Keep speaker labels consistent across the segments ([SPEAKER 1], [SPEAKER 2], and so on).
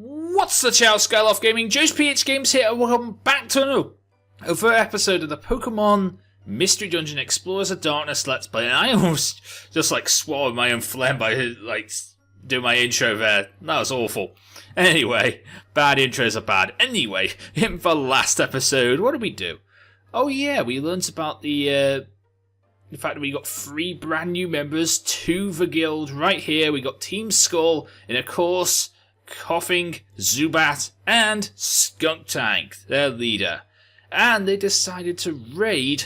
[SPEAKER 1] What's the Chow SkyloftGaming JoesphGames here, and welcome back to another episode of the Pokémon Mystery Dungeon Explorers of Darkness Let's Play. And I almost just swallowed my own phlegm by doing my intro there. That was awful. Anyway, bad intros are bad. Anyway, in the last episode, what did we do? Oh yeah, we learnt about the fact that we got 3 brand new members to the guild right here. We got Team Skull, and of course, Coughing, Zubat, and Skuntank, their leader. And they decided to raid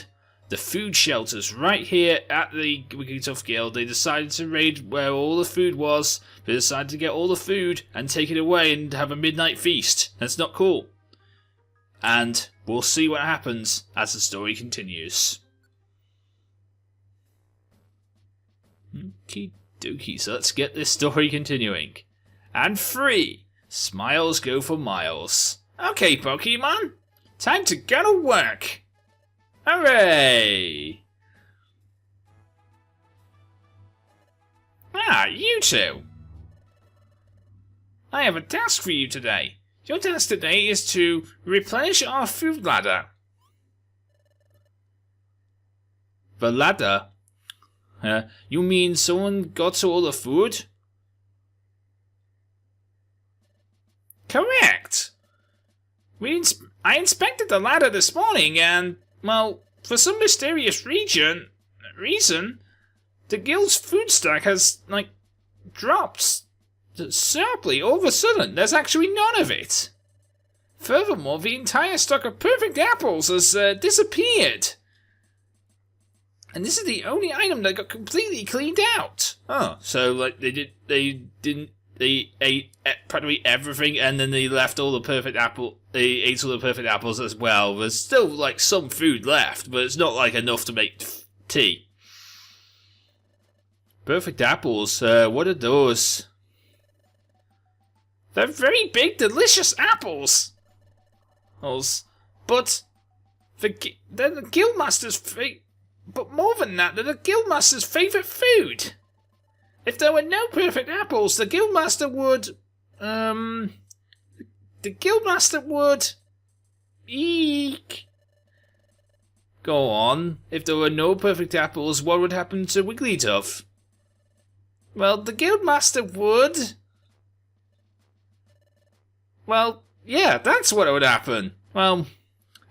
[SPEAKER 1] the food shelters right here at the Wigglytuff Guild. They decided to raid where all the food was. They decided to get all the food and take it away and have a midnight feast. That's not cool. And we'll see what happens as the story continues. Okie dokie, so let's get this story continuing. And 3. Smiles go for miles. Okay, Pokemon. Time to go to work. Hooray! Ah, you two. I have a task for you today. Your task today is to replenish our food ladder. The ladder? You mean someone got to all the food? Correct! I inspected the ladder this morning and, well, for some mysterious reason, the guild's food stack has, dropped sharply all of a sudden. There's actually none of it. Furthermore, the entire stock of perfect apples has disappeared. And this is the only item that got completely cleaned out. Oh, so they ate practically everything, and then they left all the perfect apple. They ate all the perfect apples as well. There's still some food left, but it's not enough to make tea. Perfect apples. What are those? They're very big, delicious apples. But they're the guildmaster's But more than that, they're the guildmaster's favourite food. If there were no perfect apples, the guildmaster would, eek. Go on. If there were no perfect apples, what would happen to Wigglytuff? Well, the guildmaster would. Well, yeah, that's what would happen. Well,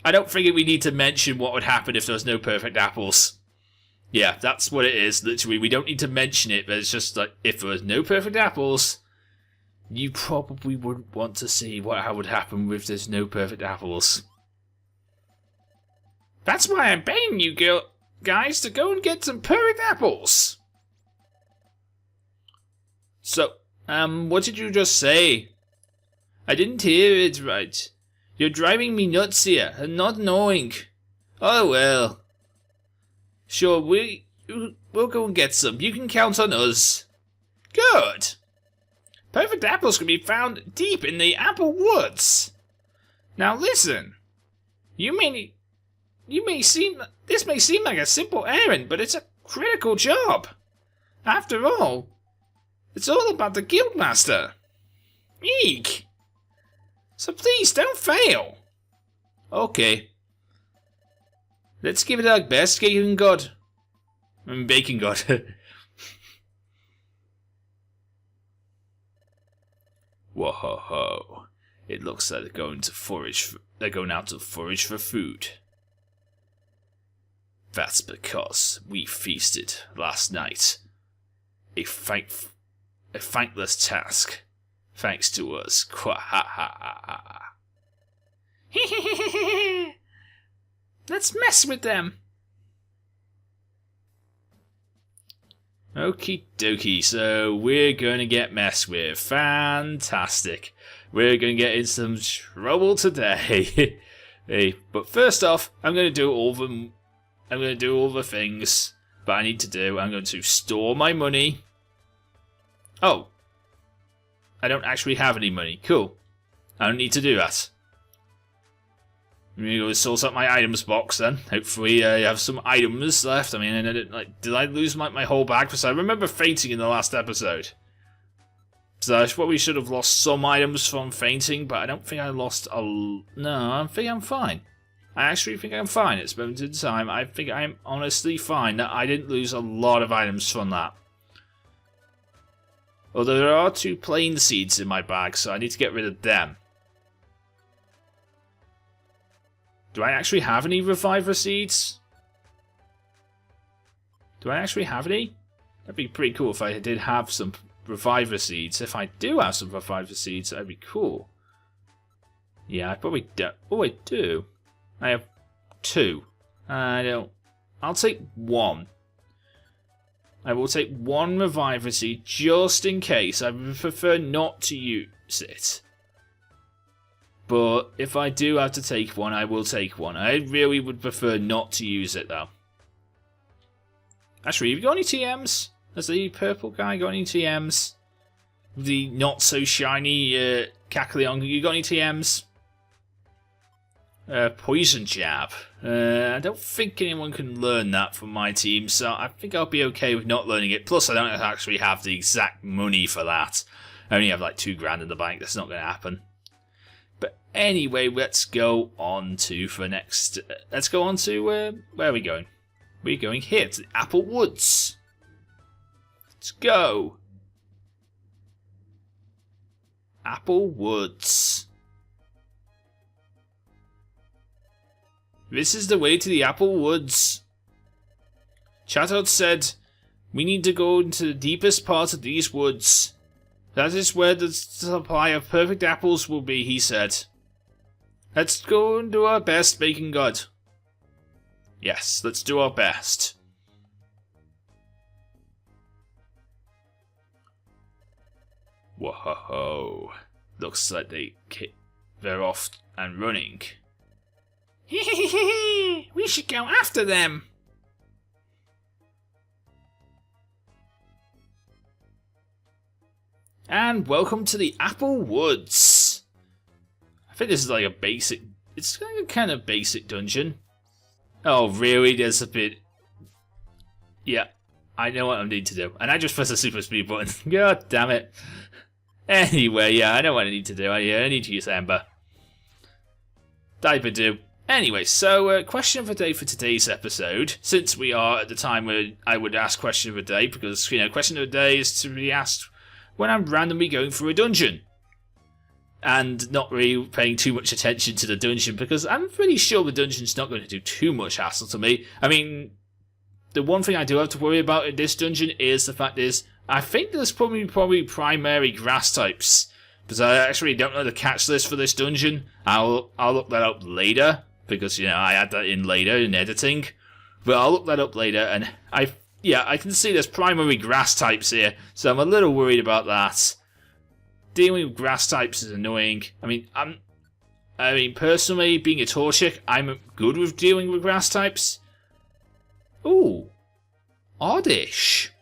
[SPEAKER 1] I don't think we need to mention what would happen if there was no perfect apples. Yeah, that's what it is, literally. We don't need to mention it, but it's just if there was no perfect apples, you probably wouldn't want to see what would happen if there's no perfect apples. That's why I'm begging you guys to go and get some perfect apples. So, what did you just say? I didn't hear it right. You're driving me nuts here, and not knowing. Oh well. Sure, we'll go and get some. You can count on us. Good. Perfect apples can be found deep in the apple woods. Now listen. This may seem like a simple errand, but it's a critical job. After all, it's all about the guildmaster. Eek. So please don't fail. Okay. Let's give it our best, Bacon God. Bacon God. Whoa! It looks like they're going out to forage for food. That's because we feasted last night. A thankless task, thanks to us. Qua ha ha ha ha. Let's mess with them. Okie dokie, so we're going to get messed with. Fantastic. We're going to get in some trouble today. Hey, but first off, I'm going to do all the things that I need to do. I'm going to store my money. Oh. I don't actually have any money. Cool. I don't need to do that. I'm going to go sort out my items box then. Hopefully I have some items left. I mean, did I lose my whole bag? Because I remember fainting in the last episode. So I probably should have lost some items from fainting, but I don't think I lost a... No, I think I'm fine. I actually think I'm fine at this moment in time. I think I'm honestly fine that I didn't lose a lot of items from that. Although there are 2 plain seeds in my bag, so I need to get rid of them. Do I actually have any reviver seeds? Do I actually have any? That'd be pretty cool if I did have some reviver seeds. If I do have some reviver seeds, that'd be cool. Yeah, I probably do. Oh, I do. I have 2. I don't. I'll take 1. I will take 1 reviver seed just in case. I would prefer not to use it. But if I do have to take 1, I will take 1. I really would prefer not to use it though. Actually, have you got any TMs? Has the purple guy got any TMs? The not so shiny Cackleon, you got any TMs? Poison jab. I don't think anyone can learn that from my team, so I think I'll be okay with not learning it. Plus, I don't actually have the exact money for that. I only have like 2 grand in the bank. That's not going to happen. But anyway, let's go on to for next. Let's go on to where are we going? We're going here to the Apple Woods. Let's go. Apple Woods. This is the way to the Apple Woods. Chatot said, we need to go into the deepest part of these woods. That is where the supply of perfect apples will be, he said. Let's go and do our best, Bacon God. Yes, let's do our best. Whoa. Looks like they're off and running. We should go after them. And welcome to the Apple Woods. I think this is like a basic... It's like a kind of basic dungeon. Oh, really? There's a bit... Yeah, I know what I need to do. And I just pressed the super speed button. God damn it. Anyway, yeah, I know what I need to do. I need to use Ember. Diaper do. Anyway, so question of the day for today's episode, since we are at the time where I would ask question of the day, because, you know, question of the day is to be asked when I'm randomly going through a dungeon. And not really paying too much attention to the dungeon, because I'm pretty sure the dungeon's not going to do too much hassle to me. I mean, the one thing I do have to worry about in this dungeon is the fact is, I think there's probably primary grass types. Because I actually don't know the catch list for this dungeon. I'll look that up later. Because, you know, I add that in later in editing. But I'll look that up later. And I can see there's primary grass types here. So I'm a little worried about that. Dealing with grass types is annoying. I mean, personally, being a Torchic, I'm good with dealing with grass types. Ooh. Oddish.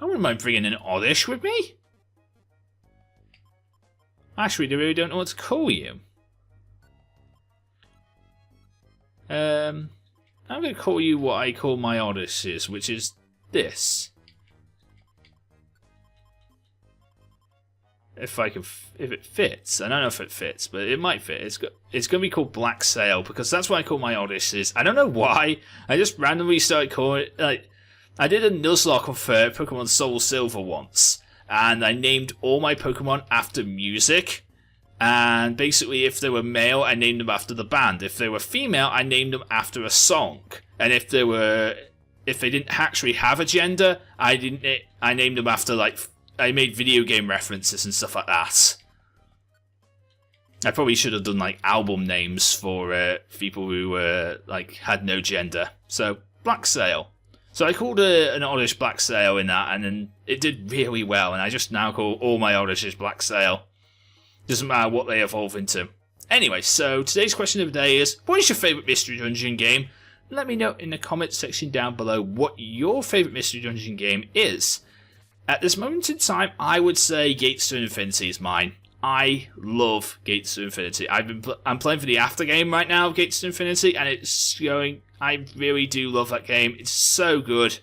[SPEAKER 1] I wouldn't mind bringing an Oddish with me. Actually, I really don't know what to call you. I'm going to call you what I call my Oddishes, which is this. If it fits. I don't know if it fits, but it might fit. It's going to be called Black Sail, because that's what I call my Odysseys. I don't know why. I just randomly started calling it, like, I did a Nuzlocke for Pokemon Soul Silver once, and I named all my Pokemon after music. And basically, if they were male, I named them after the band. If they were female, I named them after a song. And if they didn't actually have a gender, I named them after, like, I made video game references and stuff like that. I probably should have done, like, album names for people who like had no gender. So Black Sail. So I called an Oddish Black Sail in that, and then it did really well. And I just now call all my Oddishes Black Sail. Doesn't matter what they evolve into. Anyway, so today's question of the day is, what is your favourite Mystery Dungeon game? Let me know in the comments section down below what your favourite Mystery Dungeon game is. At this moment in time, I would say Gates to Infinity is mine. I love Gates to Infinity. I'm playing for the after game right now of Gates to Infinity, and it's going... I really do love that game. It's so good.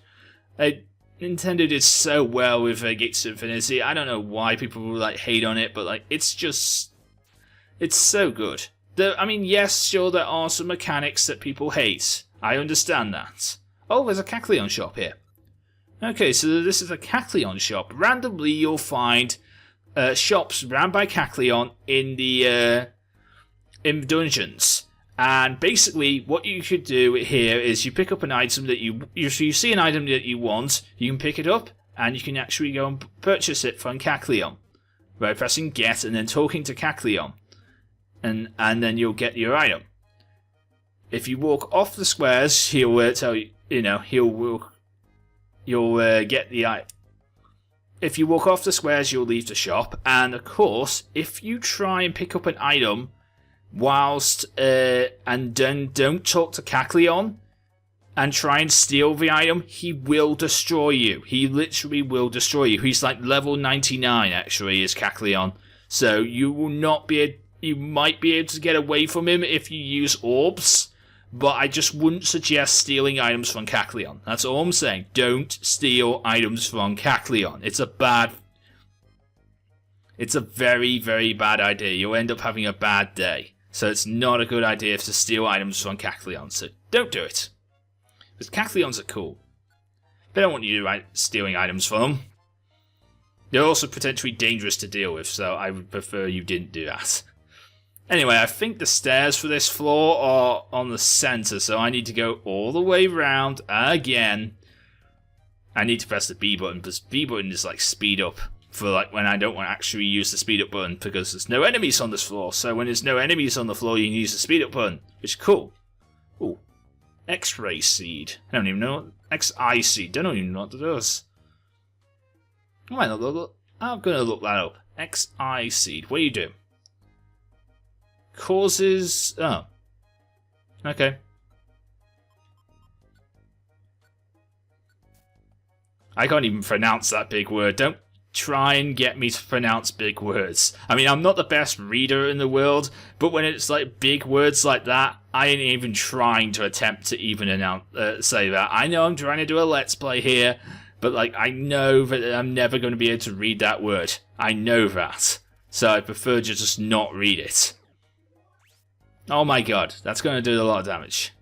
[SPEAKER 1] Nintendo did so well with Gates of Infinity. I don't know why people like hate on it, but like it's so good. I mean, yes, sure, there are some mechanics that people hate. I understand that. Oh, there's a Kecleon shop here. Okay, so this is a Kecleon shop. Randomly, you'll find shops ran by Kecleon in the in dungeons. And basically, what you could do here is you pick up an item that you see an item that you want, you can pick it up, and you can actually go and purchase it from Kecleon by pressing get and then talking to Kecleon, and then you'll get your item. If you walk off the squares, he'll tell you, you'll get the item. If you walk off the squares, you'll leave the shop, and of course, if you try and pick up an item whilst and then don't talk to Kecleon and try and steal the item, he will destroy you. He literally will destroy you. He's like level 99 actually is Kecleon. So you might be able to get away from him if you use orbs, but I just wouldn't suggest stealing items from Kecleon. That's all I'm saying. Don't steal items from Kecleon. It's a very, very bad idea. You'll end up having a bad day. So it's not a good idea to steal items from Kecleon, so don't do it. Because Kecleons are cool. They don't want you stealing items from them. They're also potentially dangerous to deal with, so I would prefer you didn't do that. Anyway, I think the stairs for this floor are on the center, so I need to go all the way around again. I need to press the B button, because B button is like speed up. For like when I don't want to actually use the speed up button because there's no enemies on this floor. So when there's no enemies on the floor, you can use the speed up button, which is cool. Ooh, X-ray seed. I don't even know what X-eye seed. I don't even know what that does. I'm gonna look that up. X-eye seed. What do you do? Causes. Oh, okay. I can't even pronounce that big word. Don't try and get me to pronounce big words. I mean, I'm not the best reader in the world, but when it's like big words like that, I ain't even trying to attempt to even say that. I know I'm trying to do a let's play here, but like I know that I'm never going to be able to read that word. I know that. So I prefer to just not read it. Oh my god, that's going to do a lot of damage.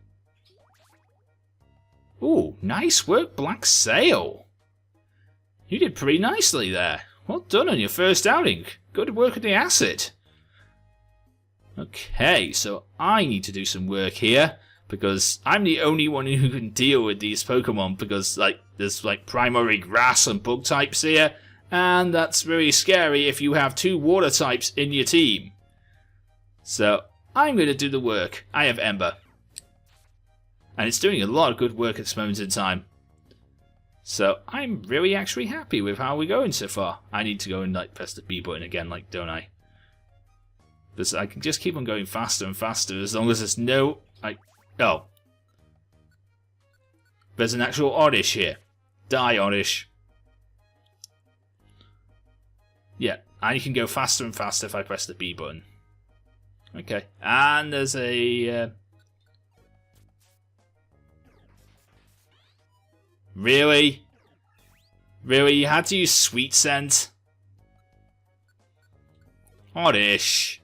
[SPEAKER 1] Ooh, nice work, Black Sail. You did pretty nicely there. Well done on your first outing. Good work with the acid. Okay, so I need to do some work here because I'm the only one who can deal with these Pokemon because like there's like primary grass and bug types here, and that's really scary if you have 2 water types in your team. So I'm going to do the work. I have Ember. And it's doing a lot of good work at this moment in time. So I'm really actually happy with how we're going so far. I need to go and like press the B button again, like, don't I? Because I can just keep on going faster and faster as long as there's no oh. There's an actual Oddish here. Die, Oddish. Yeah, and you can go faster and faster if I press the B button. Okay, and there's a Really? Really? You had to use Sweet Scent? Oddish.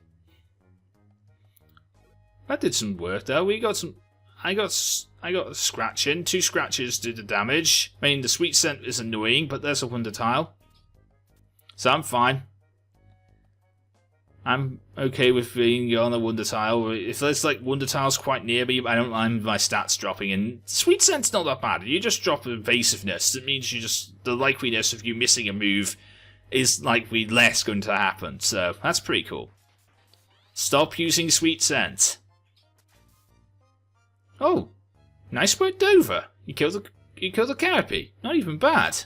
[SPEAKER 1] That did some work though. We got some. I got a scratching. 2 scratches did the damage. I mean, the Sweet Scent is annoying, but there's a Wonder Tile. So I'm fine. I'm okay with being on a Wonder Tile. If there's like Wonder Tiles quite near me, I don't mind my stats dropping. And Sweet Scent's not that bad. You just drop evasiveness. That means the likeliness of you missing a move is likely less going to happen. So that's pretty cool. Stop using Sweet Scent. Oh, nice work, Dover. You killed the Caterpie. Not even bad.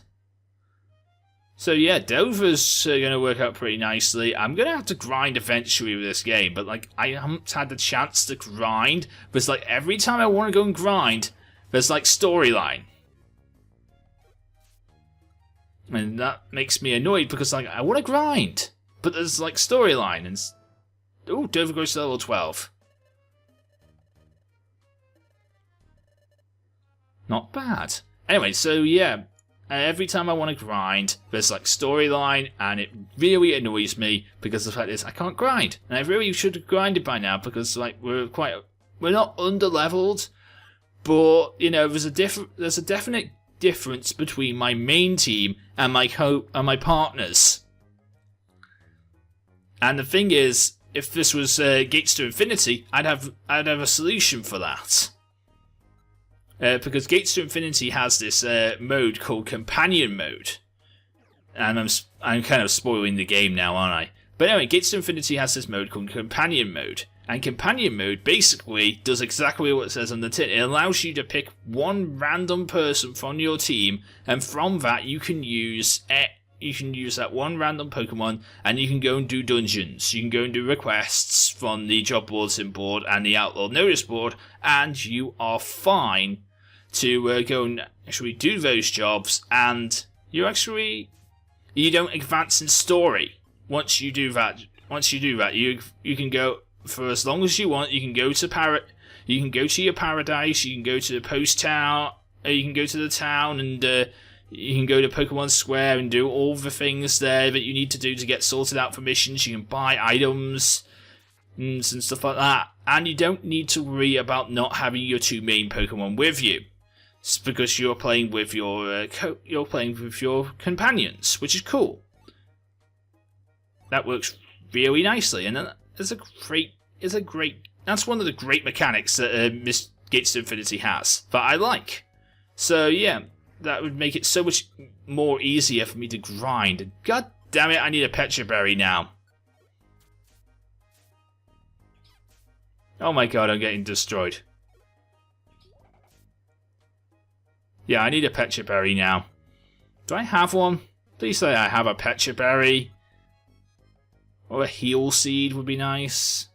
[SPEAKER 1] So yeah, Dover's going to work out pretty nicely. I'm going to have to grind eventually with this game, but like I haven't had the chance to grind. Because like every time I want to go and grind, there's like storyline. And that makes me annoyed because like I want to grind, but there's like storyline. And oh, Dover goes to level 12. Not bad. Anyway, so yeah. every time I want to grind, there's like storyline, and it really annoys me because the fact is I can't grind, and I really should have grinded by now because like we're not under leveled, but you know there's a definite difference between my main team and my partners. And the thing is, if this was Gates to Infinity, I'd have a solution for that. Because Gates to Infinity has this mode called Companion Mode. And I'm kind of spoiling the game now, aren't I? But anyway, Gates to Infinity has this mode called Companion Mode. And Companion Mode basically does exactly what it says on the tin. It allows you to pick one random person from your team, and from that you can use that one random Pokemon, and you can go and do dungeons. You can go and do requests from the job bulletin board and the Outlaw Notice board, and you are fine to go and actually do those jobs, and you don't advance in story. Once you do that, you can go for as long as you want. You can go to your paradise. You can go to the post town. You can go to the town and. You can go to Pokemon Square and do all the things there that you need to do to get sorted out for missions. You can buy items and stuff like that. And you don't need to worry about not having your two main Pokemon with you. It's because you're playing with your companions, which is cool. That works really nicely, and that's one of the great mechanics that Gates to Infinity has that I like. So yeah. That would make it so much more easier for me to grind. God damn it, I need a Pecha Berry now. Oh my god, I'm getting destroyed. Yeah, I need a Pecha Berry now. Do I have one? Please say I have a Pecha Berry. Or a Heal Seed would be nice.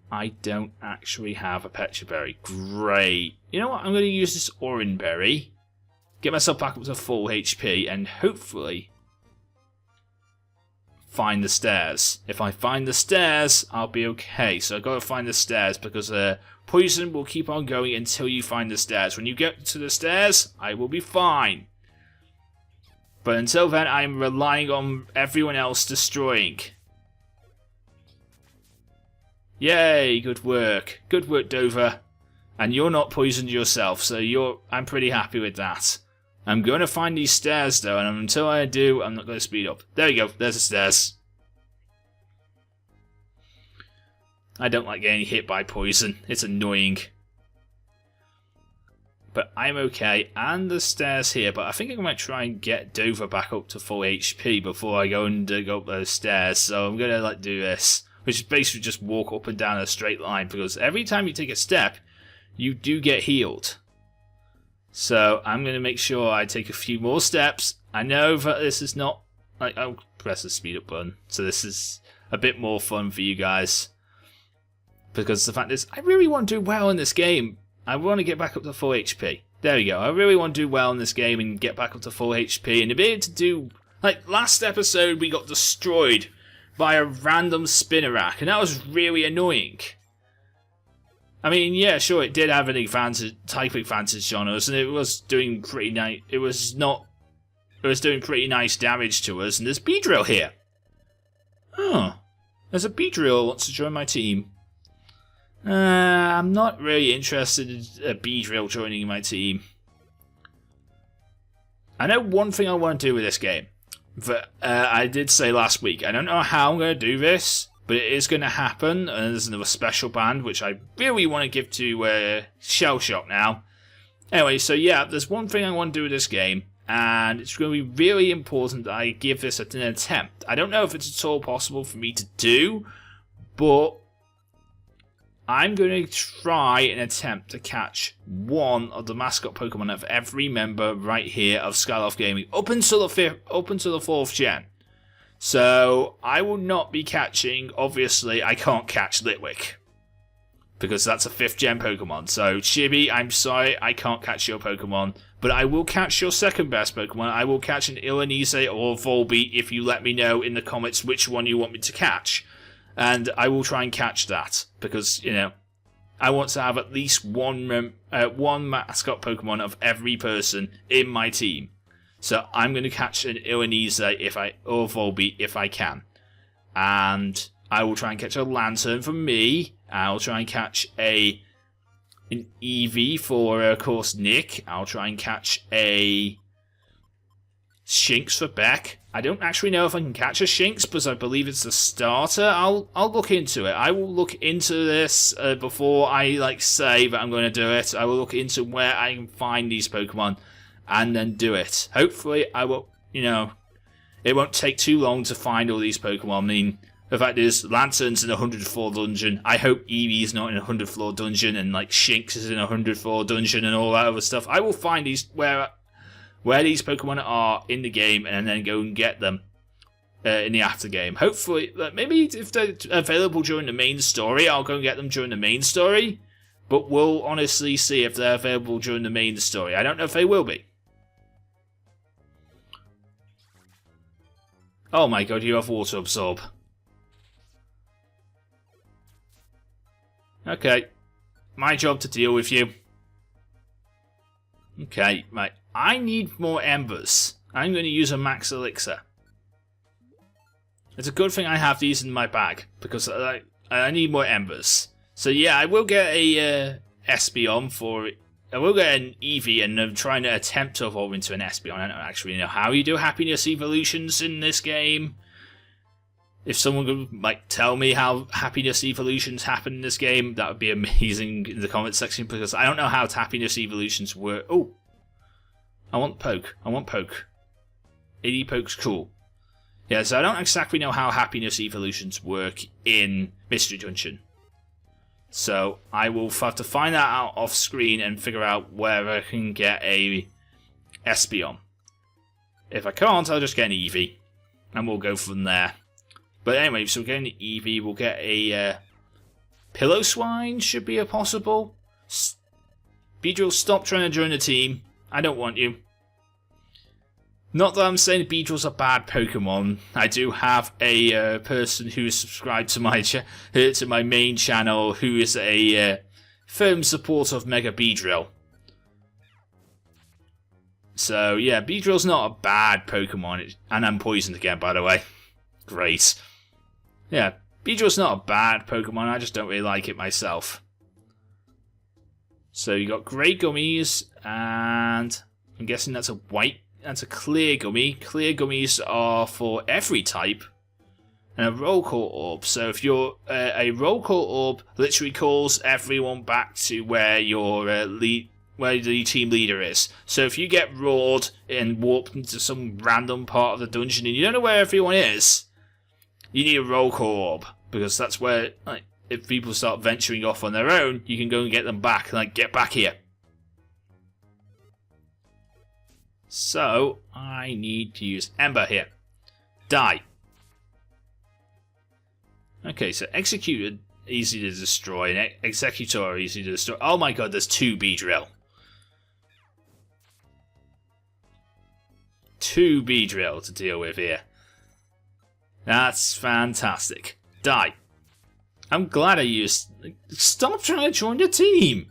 [SPEAKER 1] I don't actually have a Pecha Berry. Great. You know what? I'm going to use this Oran Berry. Get myself back up to full HP and hopefully find the stairs. If I find the stairs, I'll be okay. So I've got to find the stairs because poison will keep on going until you find the stairs. When you get to the stairs, I will be fine. But until then, I'm relying on everyone else destroying. Yay, good work. Good work, Dover. And you're not poisoned yourself, so I'm pretty happy with that. I'm going to find these stairs, though, and until I do, I'm not going to speed up. There we go, there's the stairs. I don't like getting hit by poison. It's annoying. But I'm okay, and the stairs here, but I think I might try and get Dover back up to full HP before I go and go up those stairs, so I'm going to do this. Which is basically just walk up and down a straight line, because every time you take a step, you do get healed. So I'm going to make sure I take a few more steps. I know that this is not... I'll press the speed up button, so this is a bit more fun for you guys. Because the fact is, I really want to do well in this game. I want to get back up to full HP. There we go. I really want to do well in this game and get back up to full HP. And to be able to do... Like, last episode we got destroyed by a random Spinarak, and that was really annoying. I mean, yeah, sure, it did have an type advantage on us, and it was doing pretty nice. It was doing pretty nice damage to us. And there's Beedrill here. Oh, there's a Beedrill who wants to join my team. I'm not really interested in a Beedrill joining my team. I know one thing I want to do with this game. But I did say last week, I don't know how I'm going to do this, but it is going to happen, and there's another special band, which I really want to give to Shell Shock now. Anyway, so yeah, there's one thing I want to do with this game, and it's going to be really important that I give this an attempt. I don't know if it's at all possible for me to do, but I'm going to try and attempt to catch one of the mascot Pokemon of every member right here of Skyloft Gaming up until the 4th gen. So I will not be catching. Obviously, I can't catch Litwick because that's a 5th gen Pokemon. So Chibi, I'm sorry, I can't catch your Pokemon, but I will catch your second best Pokemon. I will catch an Ilanise or Volbeat if you let me know in the comments which one you want me to catch. And I will try and catch that, because, you know, I want to have at least one mascot Pokemon of every person in my team. So I'm going to catch an Ioniza or Volbeat if I can. And I will try and catch a Lantern for me. I'll try and catch an Eevee for, of course, Nick. I'll try and catch a Shinx for Beck. I don't actually know if I can catch a Shinx because I believe it's the starter. I'll look into it. I will look into this before I say that I'm going to do it. I will look into where I can find these Pokemon and then do it. Hopefully I will, it won't take too long to find all these Pokemon. I mean, the fact is, Lantern's in a 100th floor dungeon. I hope Eevee's not in a 100th floor dungeon and Shinx is in a 100th floor dungeon and all that other stuff. I will find these where these Pokemon are in the game and then go and get them in the after game. Hopefully, maybe if they're available during the main story, I'll go and get them during the main story. But we'll honestly see if they're available during the main story. I don't know if they will be. Oh my god, you have Water Absorb. Okay. My job to deal with you. Okay, right. I need more embers. I'm going to use a max elixir. It's a good thing I have these in my bag, because I need more embers. So yeah, I will get a Espeon for it. I will get an Eevee, and I'm trying to attempt to evolve into an Espeon. I don't actually know how you do happiness evolutions in this game. If someone could tell me how happiness evolutions happen in this game, that would be amazing in the comment section, because I don't know how happiness evolutions work. Oh, I want Poke. 80 Poke's cool. Yeah, so I don't exactly know how happiness evolutions work in Mystery Dungeon. So I will have to find that out off screen and figure out where I can get a Espeon. If I can't, I'll just get an Eevee. And we'll go from there. But anyway, so we're getting the Eevee, we'll get a Pillow-Swine, should be a possible. Beedrill, stop trying to join the team. I don't want you. Not that I'm saying Beedrill's a bad Pokemon. I do have a person who is subscribed to my main channel who is a firm supporter of Mega Beedrill. So yeah, Beedrill's not a bad Pokemon. And I'm poisoned again, by the way. Great. Yeah, Beedrill's not a bad Pokemon. I just don't really like it myself. So you got grey gummies, and I'm guessing that's that's a clear gummy. Clear gummies are for every type. And a roll call orb. So if you're a roll call orb, literally calls everyone back to where your where the team leader is. So if you get roared and warped into some random part of the dungeon and you don't know where everyone is, you need a roll call orb, because that's where, if people start venturing off on their own, you can go and get them back, get back here. So, I need to use Ember here. Die. Okay, so Executed, easy to destroy, and Executor, easy to destroy. Oh my god, there's 2 Beedrill. 2 Beedrill to deal with here. That's fantastic. Die. I'm glad I used... Stop trying to join the team!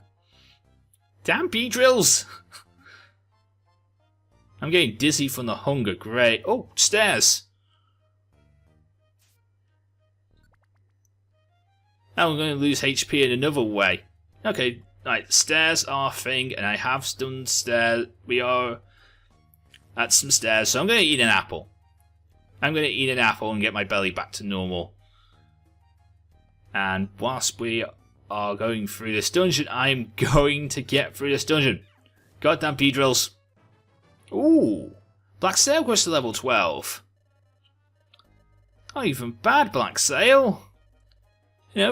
[SPEAKER 1] Damn Beedrills! I'm getting dizzy from the hunger. Great. Oh, stairs! Now I'm going to lose HP in another way. Okay, right, stairs are a thing, and I have done stairs. We are at some stairs, so I'm going to eat an apple. I'm going to eat an apple and get my belly back to normal. And whilst we are going through this dungeon, I'm going to get through this dungeon. Goddamn Beedrills. Ooh, Black Sail goes to level 12. Not even bad, Black Sail.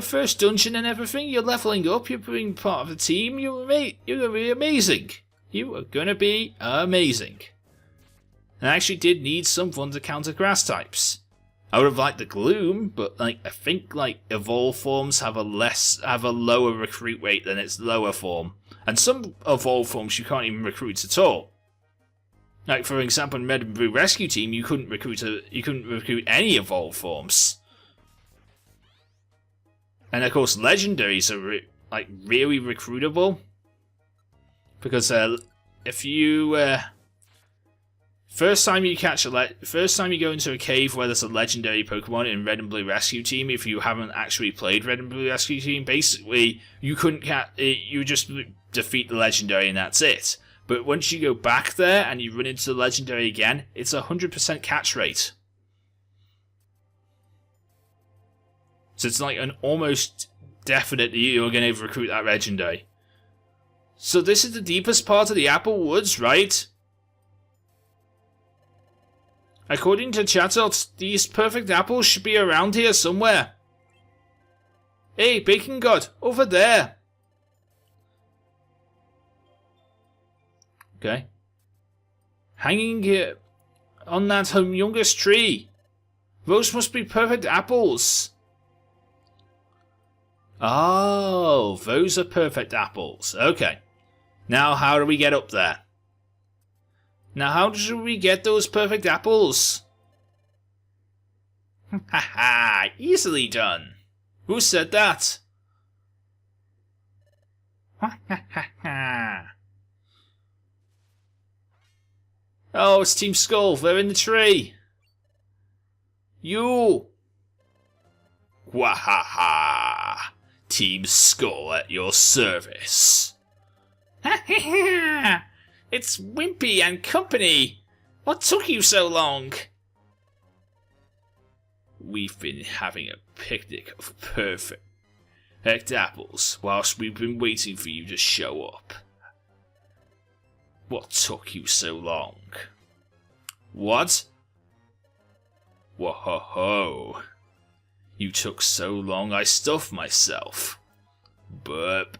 [SPEAKER 1] First dungeon and everything, you're leveling up, you're being part of the team, you're going to be amazing. You are going to be amazing. And I actually did need someone to counter grass types. I would have liked the Gloom, but I think evolve forms have a lower recruit rate than its lower form. And some evolve forms you can't even recruit at all. Like for example, in Red and Blue Rescue Team, you couldn't recruit any evolve forms. And of course, legendaries like really recruitable. Because if you first time you go into a cave where there's a legendary Pokemon in Red and Blue Rescue Team, if you haven't actually played Red and Blue Rescue Team, basically you couldn't you just defeat the legendary and that's it. But once you go back there and you run into the legendary again, it's 100% catch rate. So it's like an almost definite that you're going to recruit that legendary. So this is the deepest part of the Apple Woods, right? According to Chatot, these perfect apples should be around here somewhere. Hey, Bacon God, over there. Okay. Hanging here on that humongous tree. Those must be perfect apples. Oh, those are perfect apples. Okay. Now how do we get up there? Now how do we get those perfect apples? Haha, easily done. Who said that? Ha ha ha ha. Oh, it's Team Skull. They're in the tree. You. Wahaha. Team Skull at your service. Ha ha ha. It's Wimpy and company. What took you so long? We've been having a picnic of perfect apples whilst we've been waiting for you to show up. What took you so long? What? Whoa-ho-ho. You took so long I stuffed myself. Burp.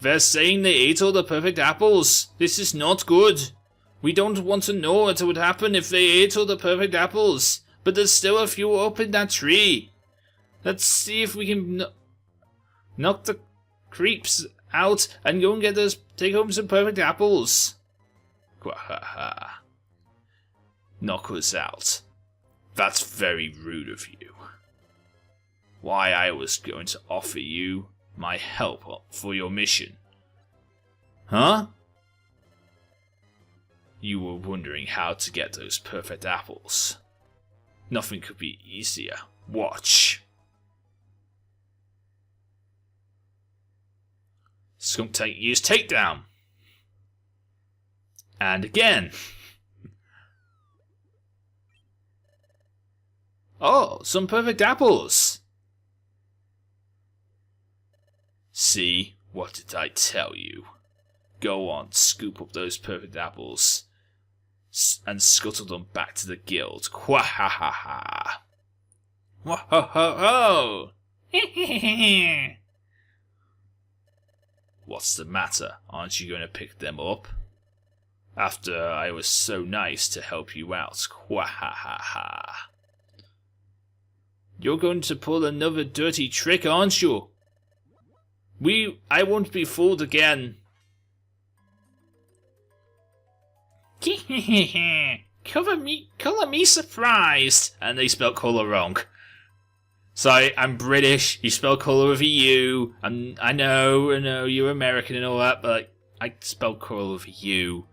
[SPEAKER 1] They're saying they ate all the perfect apples. This is not good. We don't want to know what would happen if they ate all the perfect apples. But there's still a few up in that tree. Let's see if we can knock the creeps out and go and take home some perfect apples. Quahaha. Knock us out. That's very rude of you. Why, I was going to offer you my help for your mission. Huh? You were wondering how to get those perfect apples. Nothing could be easier. Watch. Skunk Tank use takedown. And again. Oh, some perfect apples. See, what did I tell you? Go on, scoop up those perfect apples and scuttle them back to the guild. Quahahaha. Whoa-ho-ho-ho! What's the matter? Aren't you going to pick them up? After I was so nice to help you out. Quahahaha. You're going to pull another dirty trick, aren't you? I won't be fooled again. Color me surprised. And they spelled colour wrong. Sorry, I'm British. You spell colour with a U. I know, you're American and all that, but I spelled colour with a U.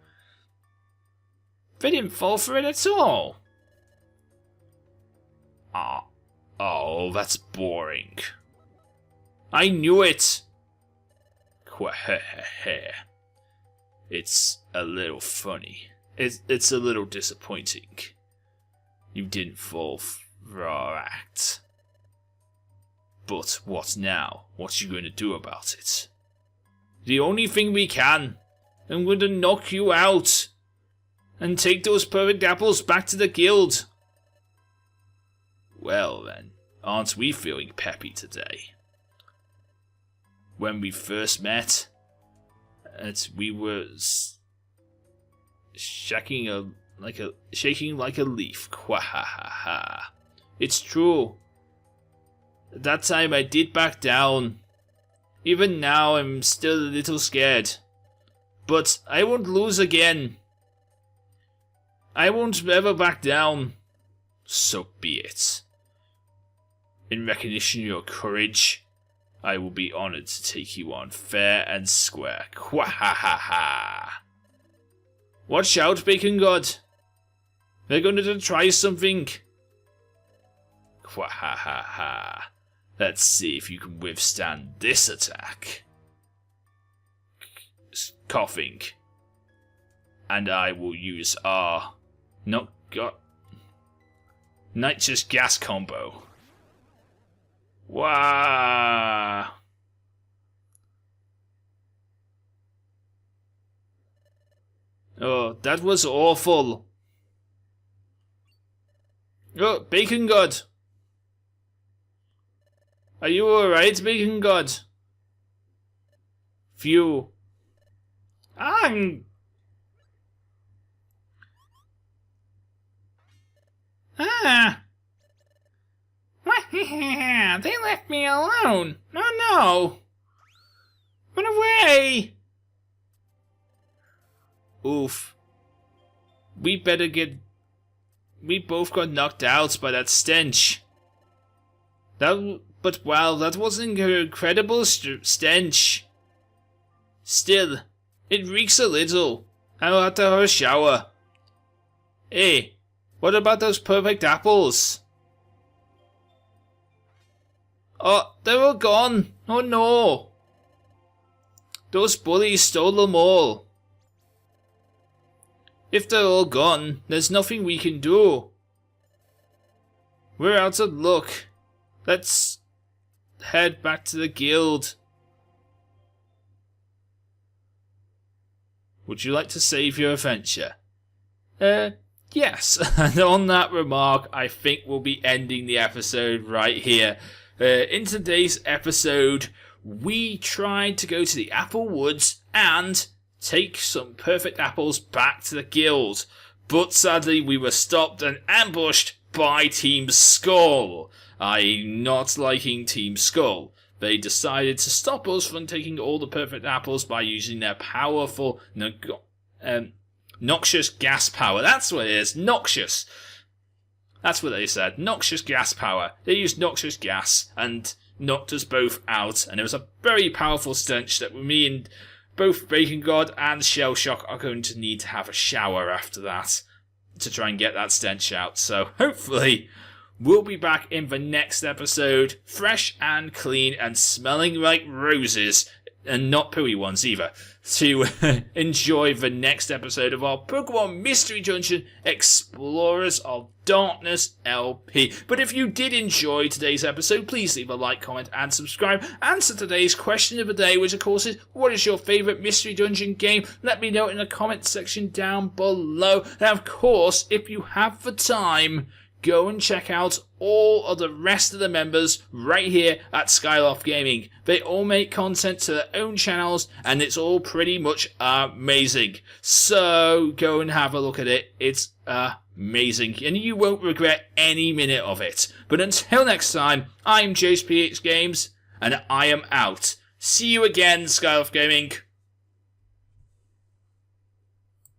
[SPEAKER 1] They didn't fall for it at all. Oh, that's boring. I knew it. It's a little funny. It's a little disappointing. You didn't fall for our act. But what now? What are you going to do about it? The only thing we can. I'm going to knock you out. And take those perfect apples back to the guild. Well then, aren't we feeling peppy today? When we first met, we were shaking like a leaf. Quahahaha. It's true. That time I did back down. Even now I'm still a little scared. But I won't lose again. I won't ever back down. So be it. In recognition of your courage, I will be honoured to take you on fair and square. Quahahaha. Watch out, Bacon God. They're going to try something. Quahahaha. Let's see if you can withstand this attack. Coughing. And I will use our nitrous gas combo. Wow. Oh, that was awful. Oh, Bacon God. Are you alright, Bacon God? Phew. They left me alone. Oh no. Run away. Oof. We both got knocked out by that stench. But wow, that wasn't an incredible stench. Still, it reeks a little. I'll have to have a shower. Hey, what about those perfect apples? Oh, they're all gone. Oh no. Those bullies stole them all. If they're all gone, there's nothing we can do. We're out of luck. Let's head back to the guild. Would you like to save your adventure? Yes. And on that remark, I think we'll be ending the episode right here. In today's episode, we tried to go to the Apple Woods and take some perfect apples back to the guild. But sadly, we were stopped and ambushed by Team Skull. I'm not liking Team Skull. They decided to stop us from taking all the perfect apples by using their powerful, noxious gas power. That's what it is, noxious. That's what they said, noxious gas power. They used noxious gas and knocked us both out. And it was a very powerful stench that me and both Bacon God and Shell Shock are going to need to have a shower after that to try and get that stench out. So hopefully we'll be back in the next episode, fresh and clean and smelling like roses, and not pooey ones either, to enjoy the next episode of our Pokemon Mystery Dungeon Explorers of Darkness LP. But if you did enjoy today's episode, please leave a like, comment and subscribe. Answer today's question of the day, which of course is, what is your favourite Mystery Dungeon game? Let me know in the comment section down below. And of course, if you have the time, go and check out all of the rest of the members right here at Skyloft Gaming. They all make content to their own channels, and it's all pretty much amazing. So go and have a look at it. It's amazing, and you won't regret any minute of it. But until next time, I'm JoesphGames, and I am out. See you again, Skyloft Gaming.